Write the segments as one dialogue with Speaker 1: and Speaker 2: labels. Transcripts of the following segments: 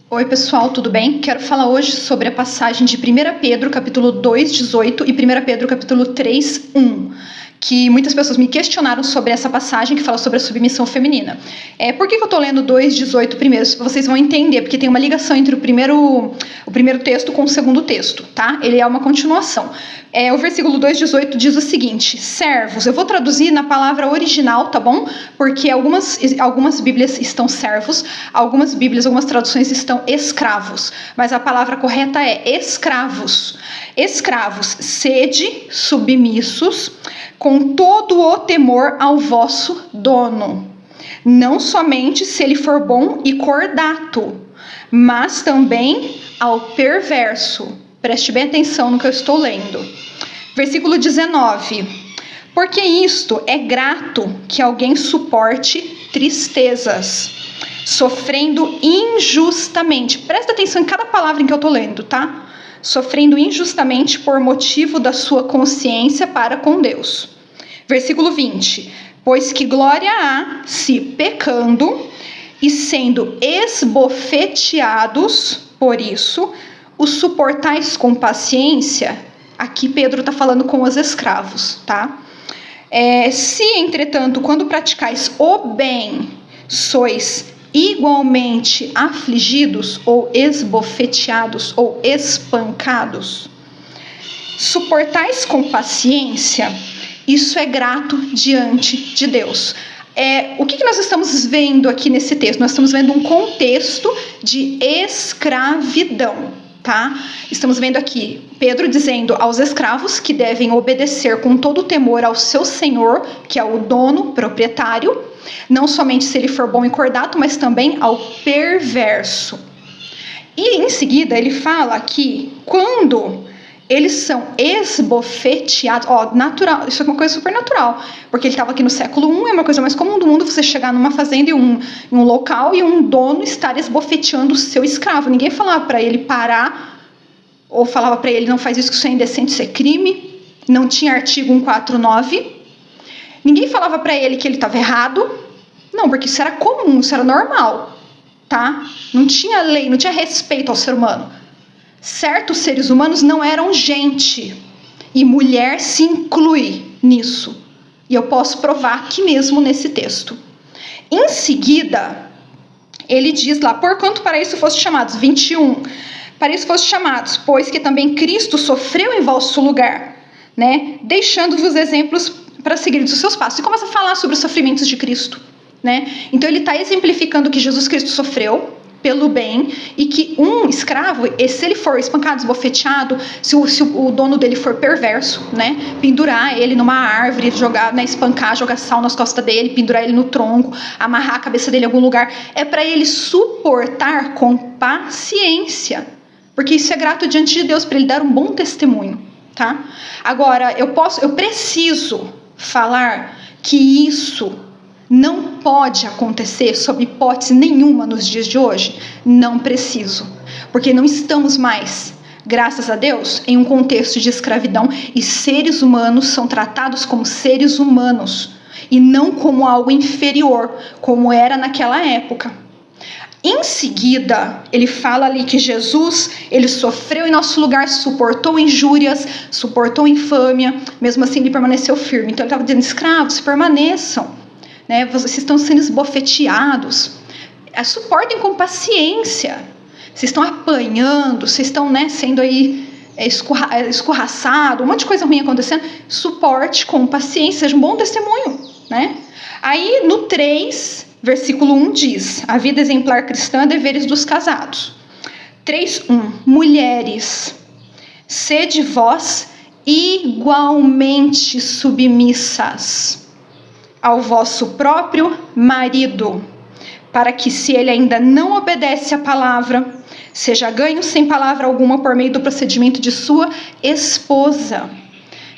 Speaker 1: Oi pessoal, tudo bem? Quero falar hoje sobre a passagem de 1 Pedro capítulo 2, 18 e 1 Pedro capítulo 3, 1, que muitas pessoas me questionaram sobre essa passagem que fala sobre a submissão feminina. Por que eu estou lendo 2, 18 primeiro? Vocês vão entender, porque tem uma ligação entre o primeiro texto com o segundo texto, tá? Ele é uma continuação. O versículo 2, 18 diz o seguinte: servos, eu vou traduzir na palavra original, tá bom? Porque algumas bíblias estão servos, algumas traduções estão escravos, mas a palavra correta é escravos. Escravos, sede submissos, com todo o temor ao vosso dono, não somente se ele for bom e cordato, mas também ao perverso. Preste bem atenção no que eu estou lendo. Versículo 19. Porque isto é grato que alguém suporte tristezas, sofrendo injustamente. Presta atenção em cada palavra em que eu estou lendo, tá? Sofrendo injustamente por motivo da sua consciência para com Deus. Versículo 20. Pois que glória há se pecando e sendo esbofeteados por isso, os suportais com paciência. Aqui Pedro está falando com os escravos, tá? Se, entretanto, quando praticais o bem, sois igualmente afligidos ou esbofeteados ou espancados, suportais com paciência, isso é grato diante de Deus. O que nós estamos vendo aqui nesse texto? Nós estamos vendo um contexto de escravidão, tá? Estamos vendo aqui Pedro dizendo aos escravos que devem obedecer com todo o temor ao seu senhor, que é o dono, proprietário, não somente se ele for bom e cordato, mas também ao perverso. E em seguida ele fala que quando eles são esbofeteados, natural, isso é uma coisa super natural, porque ele estava aqui no século I, é uma coisa mais comum do mundo você chegar numa fazenda em um local e um dono estar esbofeteando o seu escravo. Ninguém falava para ele parar, ou falava para ele não faz isso que isso é indecente, isso é crime, não tinha artigo 149, ninguém falava para ele que ele estava errado, não, porque isso era comum, isso era normal, tá? Não tinha lei, não tinha respeito ao ser humano. Certos seres humanos não eram gente, e mulher se inclui nisso. E eu posso provar aqui mesmo nesse texto. Em seguida, ele diz lá, porquanto para isso foste chamados, 21, para isso foste chamados, pois que também Cristo sofreu em vosso lugar, né? Deixando-vos exemplos para seguir os seus passos. E começa a falar sobre os sofrimentos de Cristo, né? Então ele está exemplificando que Jesus Cristo sofreu pelo bem, e que um escravo, se ele for espancado, esbofeteado, se o dono dele for perverso, né, pendurar ele numa árvore, jogar, né, espancar, jogar sal nas costas dele, pendurar ele no tronco, amarrar a cabeça dele em algum lugar, é para ele suportar com paciência, porque isso é grato diante de Deus, para ele dar um bom testemunho, tá? Agora, eu preciso falar que isso não pode acontecer sob hipótese nenhuma nos dias de hoje? Não preciso, porque não estamos mais, graças a Deus, em um contexto de escravidão, e seres humanos são tratados como seres humanos e não como algo inferior, como era naquela época. Em seguida, ele fala ali que Jesus, ele sofreu em nosso lugar, suportou injúrias, suportou infâmia, mesmo assim ele permaneceu firme. Então ele estava dizendo, escravos, permaneçam, né? Vocês estão sendo esbofeteados, suportem com paciência, vocês estão apanhando, vocês estão, né, sendo aí escorraçado, um monte de coisa ruim acontecendo, suporte com paciência, seja um bom testemunho, né? Aí no 3, versículo 1 diz, a vida exemplar cristã, deveres dos casados. 3:1, mulheres, sede vós igualmente submissas ao vosso próprio marido, para que, se ele ainda não obedece à palavra, seja ganho sem palavra alguma por meio do procedimento de sua esposa.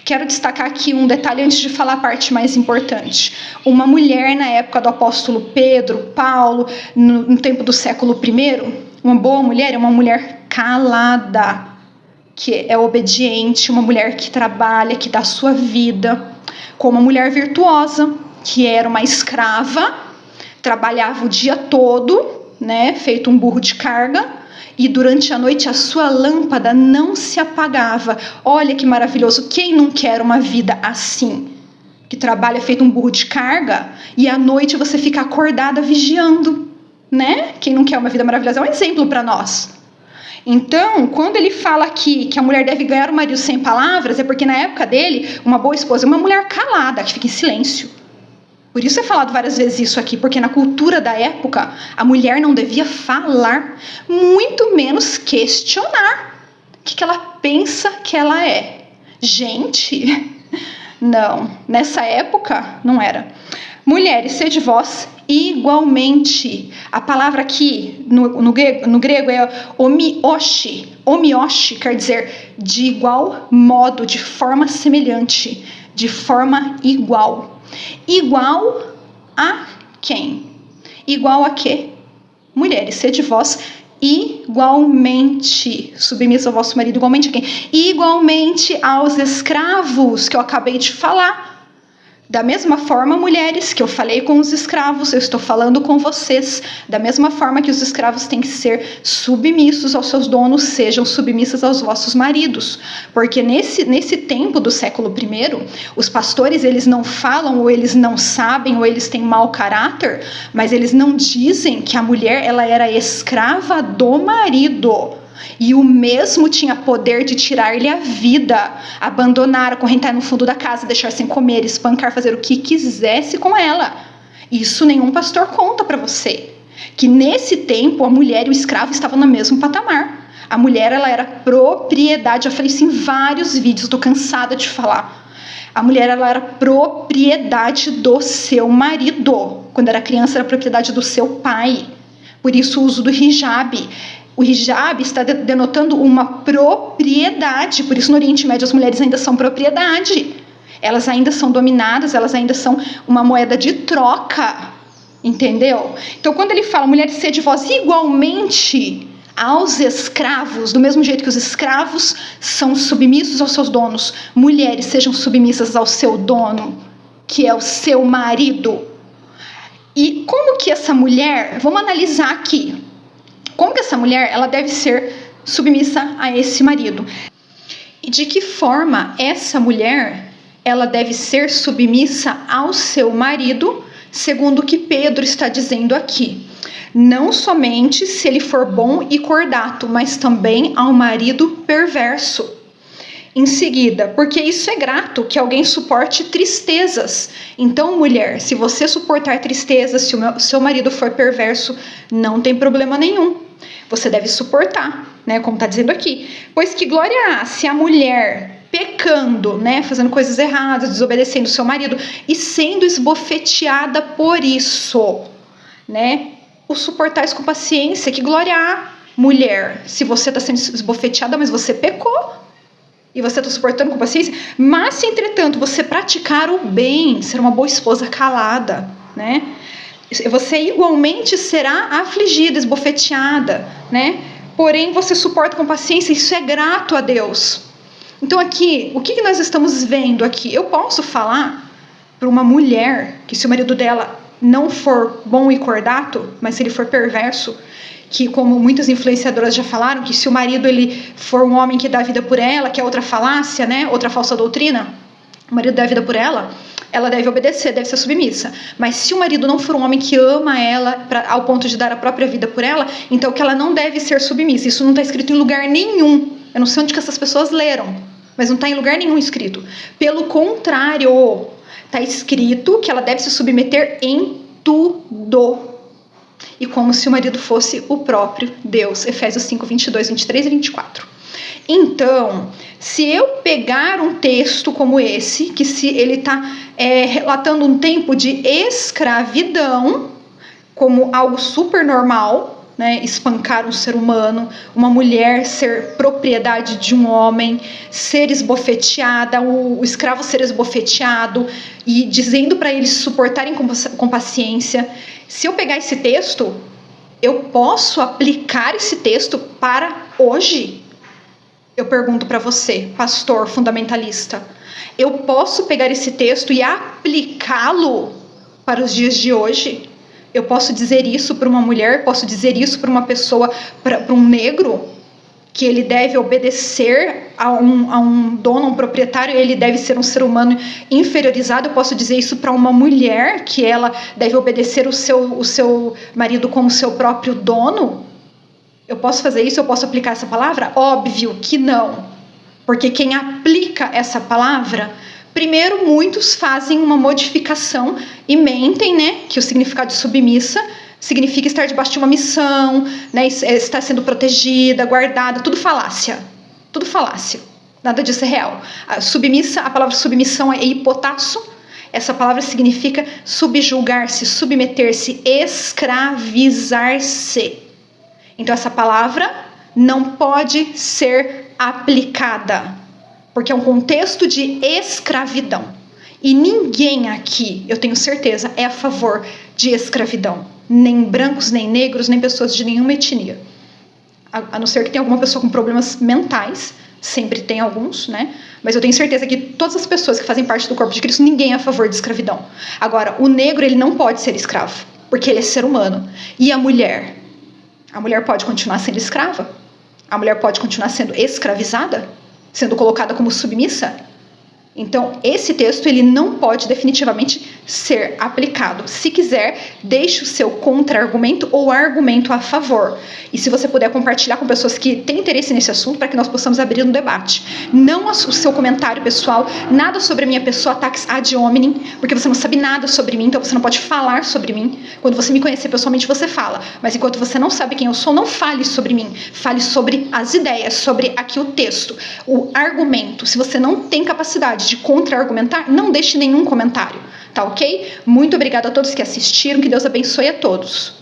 Speaker 1: Quero destacar aqui um detalhe antes de falar a parte mais importante. Uma mulher na época do apóstolo Pedro, Paulo, no tempo do século I, uma boa mulher é uma mulher calada, que é obediente, uma mulher que trabalha, que dá sua vida, como uma mulher virtuosa, que era uma escrava, trabalhava o dia todo, né, feito um burro de carga, e durante a noite a sua lâmpada não se apagava. Olha que maravilhoso, quem não quer uma vida assim? Que trabalha feito um burro de carga e à noite você fica acordada vigiando, né? Quem não quer uma vida maravilhosa é um exemplo para nós. Então, quando ele fala aqui que a mulher deve ganhar o marido sem palavras, é porque na época dele, uma boa esposa é uma mulher calada, que fica em silêncio. Por isso é falado várias vezes isso aqui, porque na cultura da época, a mulher não devia falar, muito menos questionar o que ela pensa que ela é. Gente, não, nessa época não era. Mulheres, sede vós igualmente. A palavra aqui no grego é omioshi. Omioshi quer dizer de igual modo, de forma semelhante, de forma igual. Igual a quem? Igual a quê? Mulheres, sede vós igualmente submissos ao vosso marido, igualmente a quem? Igualmente aos escravos, que eu acabei de falar. Da mesma forma, mulheres, que eu falei com os escravos, eu estou falando com vocês. Da mesma forma que os escravos têm que ser submissos aos seus donos, sejam submissas aos vossos maridos. Porque nesse tempo do século I, os pastores, eles não falam, ou eles não sabem, ou eles têm mau caráter, mas eles não dizem que a mulher ela era escrava do marido. E o mesmo tinha poder de tirar-lhe a vida, abandonar, acorrentar no fundo da casa, deixar sem comer, espancar, fazer o que quisesse com ela. Isso nenhum pastor conta para você. Que nesse tempo a mulher e o escravo estavam no mesmo patamar. A mulher ela era propriedade, já falei isso em vários vídeos, estou cansada de falar. A mulher ela era propriedade do seu marido. Quando era criança era propriedade do seu pai. Por isso o uso do hijab. O hijab está denotando uma propriedade, por isso no Oriente Médio as mulheres ainda são propriedade. Elas ainda são dominadas, elas ainda são uma moeda de troca, entendeu? Então quando ele fala, mulheres, sede vós igualmente aos escravos, do mesmo jeito que os escravos são submissos aos seus donos, mulheres sejam submissas ao seu dono, que é o seu marido. E como que essa mulher, vamos analisar aqui, como que essa mulher ela deve ser submissa a esse marido? E de que forma essa mulher ela deve ser submissa ao seu marido, segundo o que Pedro está dizendo aqui? Não somente se ele for bom e cordato, mas também ao marido perverso. Em seguida, porque isso é grato, que alguém suporte tristezas. Então, mulher, se você suportar tristezas, se o seu marido for perverso, não tem problema nenhum. Você deve suportar, né? Como está dizendo aqui. Pois que glória há se a mulher pecando, né? Fazendo coisas erradas, desobedecendo seu marido e sendo esbofeteada por isso, né? O suportais com paciência, que glória há, mulher, se você está sendo esbofeteada, mas você pecou. E você está suportando com paciência. Mas, se entretanto, você praticar o bem, ser uma boa esposa calada, né? Você igualmente será afligida, esbofeteada, né? Porém, você suporta com paciência, isso é grato a Deus. Então, aqui, o que nós estamos vendo aqui? Eu posso falar para uma mulher que se o marido dela não for bom e cordato, mas se ele for perverso, que como muitas influenciadoras já falaram, que se o marido ele for um homem que dá vida por ela, que é outra falácia, né? Outra falsa doutrina, o marido dá vida por ela deve obedecer, deve ser submissa. Mas se o marido não for um homem que ama ela ao ponto de dar a própria vida por ela, então que ela não deve ser submissa. Isso não está escrito em lugar nenhum. Eu não sei onde que essas pessoas leram, mas não está em lugar nenhum escrito. Pelo contrário, está escrito que ela deve se submeter em tudo. E como se o marido fosse o próprio Deus. Efésios 5, 22, 23 e 24. Então, se eu pegar um texto como esse, que se ele está relatando um tempo de escravidão, como algo super normal, né? Espancar um ser humano, uma mulher ser propriedade de um homem, ser esbofeteada, o escravo ser esbofeteado, e dizendo para eles suportarem com paciência. Se eu pegar esse texto, eu posso aplicar esse texto para hoje? Eu pergunto para você, pastor fundamentalista, eu posso pegar esse texto e aplicá-lo para os dias de hoje? Eu posso dizer isso para uma mulher, posso dizer isso para uma pessoa, para um negro, que ele deve obedecer a um dono, a um proprietário, ele deve ser um ser humano inferiorizado. Eu posso dizer isso para uma mulher, que ela deve obedecer o seu marido como seu próprio dono? Eu posso fazer isso? Eu posso aplicar essa palavra? Óbvio que não. Porque quem aplica essa palavra, primeiro, muitos fazem uma modificação e mentem, né, que o significado de submissa significa estar debaixo de uma missão, né, estar sendo protegida, guardada, tudo falácia. Tudo falácia. Nada disso é real. A palavra submissão é hipotasso. Essa palavra significa subjugar-se, submeter-se, escravizar-se. Então essa palavra não pode ser aplicada, porque é um contexto de escravidão. E ninguém aqui, eu tenho certeza, é a favor de escravidão. Nem brancos, nem negros, nem pessoas de nenhuma etnia. A não ser que tenha alguma pessoa com problemas mentais, sempre tem alguns, né? Mas eu tenho certeza que todas as pessoas que fazem parte do corpo de Cristo, ninguém é a favor de escravidão. Agora, o negro, ele não pode ser escravo, porque ele é ser humano. E a mulher? A mulher pode continuar sendo escrava? A mulher pode continuar sendo escravizada? Sendo colocada como submissa? Então, esse texto ele não pode definitivamente ser aplicado. Se quiser, deixe o seu contra-argumento ou argumento a favor. E se você puder compartilhar com pessoas que têm interesse nesse assunto, para que nós possamos abrir um debate. Não o seu comentário pessoal, nada sobre a minha pessoa, ataques ad hominem, porque você não sabe nada sobre mim, então você não pode falar sobre mim. Quando você me conhecer pessoalmente, você fala. Mas enquanto você não sabe quem eu sou, não fale sobre mim. Fale sobre as ideias, sobre aqui o texto, o argumento. Se você não tem capacidade de contra-argumentar, não deixe nenhum comentário, tá ok? Muito obrigada a todos que assistiram, que Deus abençoe a todos.